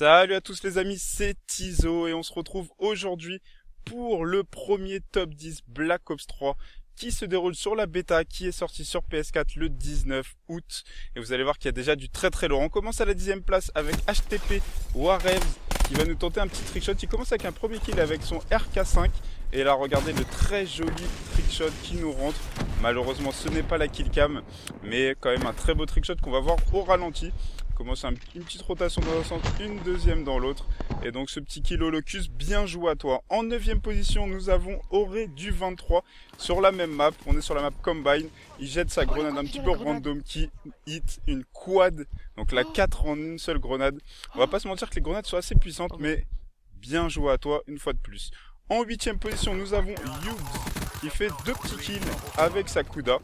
Salut à tous les amis, c'est Tizo et on se retrouve aujourd'hui pour le premier top 10 Black Ops 3 qui se déroule sur la bêta qui est sortie sur PS4 le 19 août. Et vous allez voir qu'il y a déjà du très lourd. On commence à la 10e place avec HTP Warevs qui va nous tenter un petit trickshot. Il commence avec un premier kill avec son RK5 et là regardez le très joli trickshot qui nous rentre. Malheureusement ce n'est pas la killcam mais quand même un très beau trickshot qu'on va voir au ralenti. Commence une petite rotation dans un sens, une deuxième dans l'autre. Et donc ce petit kill au locus, bien joué à toi. En 9e position, nous avons Auré du 23 sur la même map. On est sur la map Combine. Il jette sa grenade un petit peu random qui hit une quad. Donc la 4 en une seule grenade. On va pas se mentir que les grenades sont assez puissantes, mais bien joué à toi une fois de plus. En 8e position, nous avons Yugs qui fait 2 petits kills avec sa Kuda.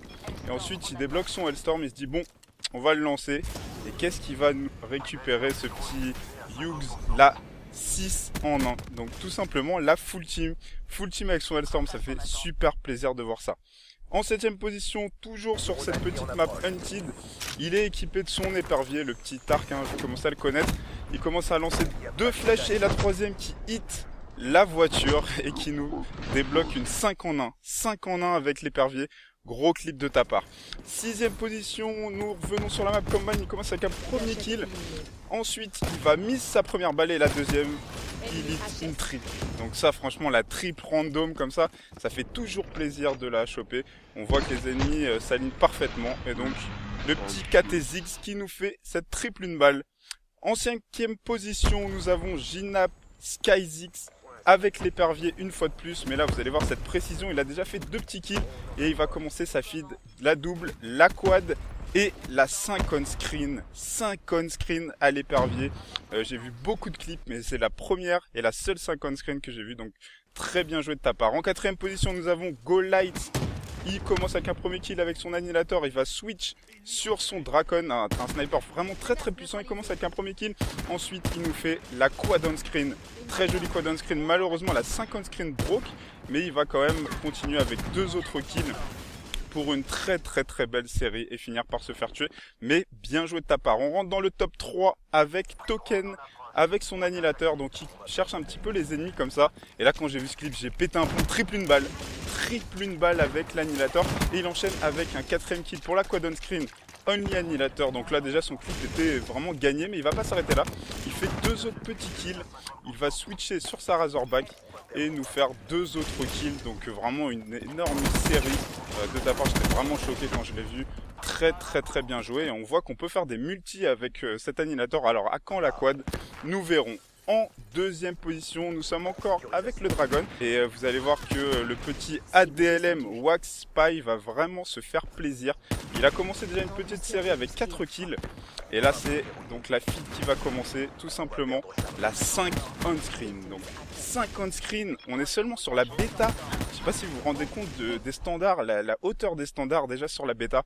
Et ensuite, il débloque son Hellstorm. Il se dit bon, on va le lancer. Et qu'est-ce qui va nous récupérer ce petit Yugs? La 6 en 1. Donc tout simplement la full team. Full team avec son Hellstorm, ça fait super plaisir de voir ça. En 7e position, toujours sur cette petite map Hunted, il est équipé de son épervier, le petit Tark, hein, je commence à le connaître. Il commence à lancer 2 flèches et la 3e qui hit la voiture et qui nous débloque une 5 en 1. 5 en 1 avec l'épervier. Gros clip de ta part. 6e position, nous revenons sur la map Combine, il commence avec un premier kill. Ensuite, il va miss sa première balle et la deuxième, il hit une triple. Donc ça, franchement, la triple random comme ça fait toujours plaisir de la choper. On voit que les ennemis s'alignent parfaitement. Et donc, le petit KTZX qui nous fait cette triple une balle. En 5e position, nous avons Ginap SkyZX avec l'épervier une fois de plus, mais là vous allez voir cette précision, il a déjà fait 2 petits kills et il va commencer sa feed, la double, la quad et la 5 on screen. 5 on screen à l'épervier. J'ai vu beaucoup de clips, mais c'est la première et la seule 5 on screen que j'ai vu, donc très bien joué de ta part. En 4e position, nous avons Go Light. Il commence avec un premier kill avec son annihilator, il va switch sur son Dracon, un sniper vraiment très puissant. Il commence avec un premier kill, ensuite il nous fait la quad on screen, très jolie quad on screen. Malheureusement la 50 screen broke, mais il va quand même continuer avec 2 autres kills pour une très belle série et finir par se faire tuer. Mais bien joué de ta part. On rentre dans le top 3 avec Token, avec son annihilateur, donc il cherche un petit peu les ennemis comme ça. Et là quand j'ai vu ce clip, j'ai pété un plomb, triple une balle avec l'annihilateur. Et il enchaîne avec un 4e kill pour la quad on screen. Only annihilateur, donc là déjà son clip était vraiment gagné, mais il va pas s'arrêter là. Il fait 2 autres petits kills, il va switcher sur sa Razorback et nous faire 2 autres kills, donc vraiment une énorme série de ta part. J'étais vraiment choqué quand je l'ai vu, très bien joué, et on voit qu'on peut faire des multis avec cet annihilateur. Alors à quand la quad? Nous verrons. En 2e position, nous sommes encore avec le Dragon et vous allez voir que le petit ADLM Wax Spy va vraiment se faire plaisir. Il a commencé déjà une petite série avec 4 kills et là c'est donc la feed qui va commencer, tout simplement la 5 on screen. Donc 5 on screen, on est seulement sur la bêta. Je sais pas si vous vous rendez compte des standards, la hauteur des standards déjà sur la bêta.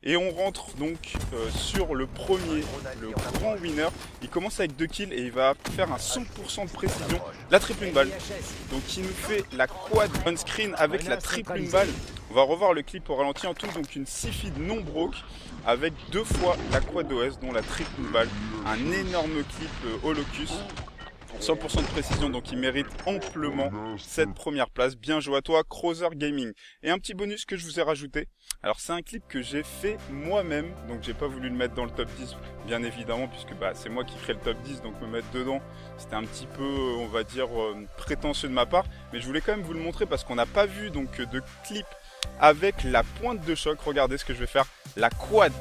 Et on rentre donc sur le premier, le grand winner. Il commence avec 2 kills et il va faire un 100% de précision, la triple une balle. Donc il nous fait la quad on screen avec la triple une balle. On va revoir le clip au ralenti en tout, donc une 6 feed non broke avec 2 fois la quad OS dont la triple une balle. Un énorme clip au locus. 100% de précision, donc il mérite amplement cette première place. Bien joué à toi, Crowser Gaming. Et un petit bonus que je vous ai rajouté. Alors c'est un clip que j'ai fait moi-même, donc j'ai pas voulu le mettre dans le top 10, bien évidemment, puisque c'est moi qui crée le top 10, donc me mettre dedans, c'était un petit peu, on va dire, prétentieux de ma part. Mais je voulais quand même vous le montrer parce qu'on n'a pas vu donc de clip avec la pointe de choc. Regardez ce que je vais faire, la quad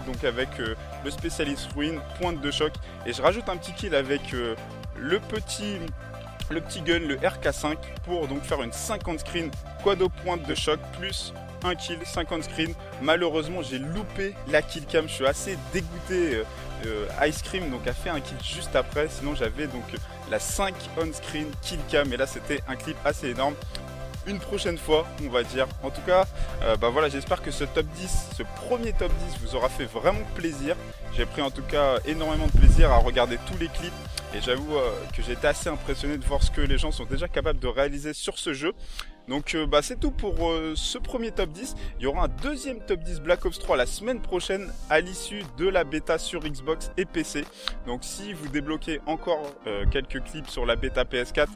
donc avec le spécialiste ruine, pointe de choc, et je rajoute un petit kill avec le petit gun, le RK5, pour donc faire une 50 screen quad aux pointe de choc plus un kill 50 screen. Malheureusement j'ai loupé la kill cam, je suis assez dégoûté. Ice Cream donc a fait un kill juste après, sinon j'avais donc la 5 on screen kill cam et là c'était un clip assez énorme. Une prochaine fois, on va dire. En tout cas, voilà, j'espère que ce top 10, ce premier top 10 vous aura fait vraiment plaisir. J'ai pris en tout cas énormément de plaisir à regarder tous les clips et j'avoue que j'ai été assez impressionné de voir ce que les gens sont déjà capables de réaliser sur ce jeu. Donc c'est tout pour ce premier top 10. Il y aura un deuxième top 10 Black Ops 3 la semaine prochaine à l'issue de la bêta sur Xbox et PC. Donc si vous débloquez encore quelques clips sur la bêta PS4,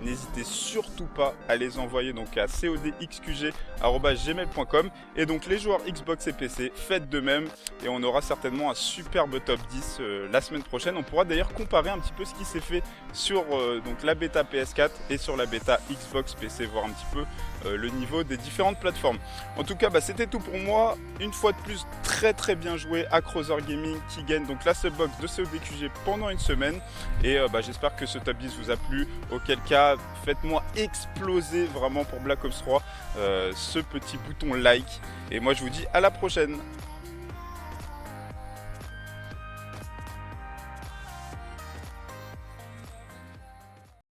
n'hésitez surtout pas à les envoyer donc à codxqg@gmail.com. Et donc les joueurs Xbox et PC, faites de même et on aura certainement un superbe top 10 la semaine prochaine. On pourra d'ailleurs comparer un petit peu ce qui s'est fait sur donc la bêta PS4 et sur la bêta Xbox PC, voir un petit peu le niveau des différentes plateformes. En tout cas, c'était tout pour moi. Une fois de plus, très très bien joué à Crozer Gaming qui gagne donc la subbox de CODQG pendant une semaine. Et j'espère que ce top 10 vous a plu. Auquel cas, faites-moi exploser vraiment pour Black Ops 3 ce petit bouton like. Et moi, je vous dis à la prochaine.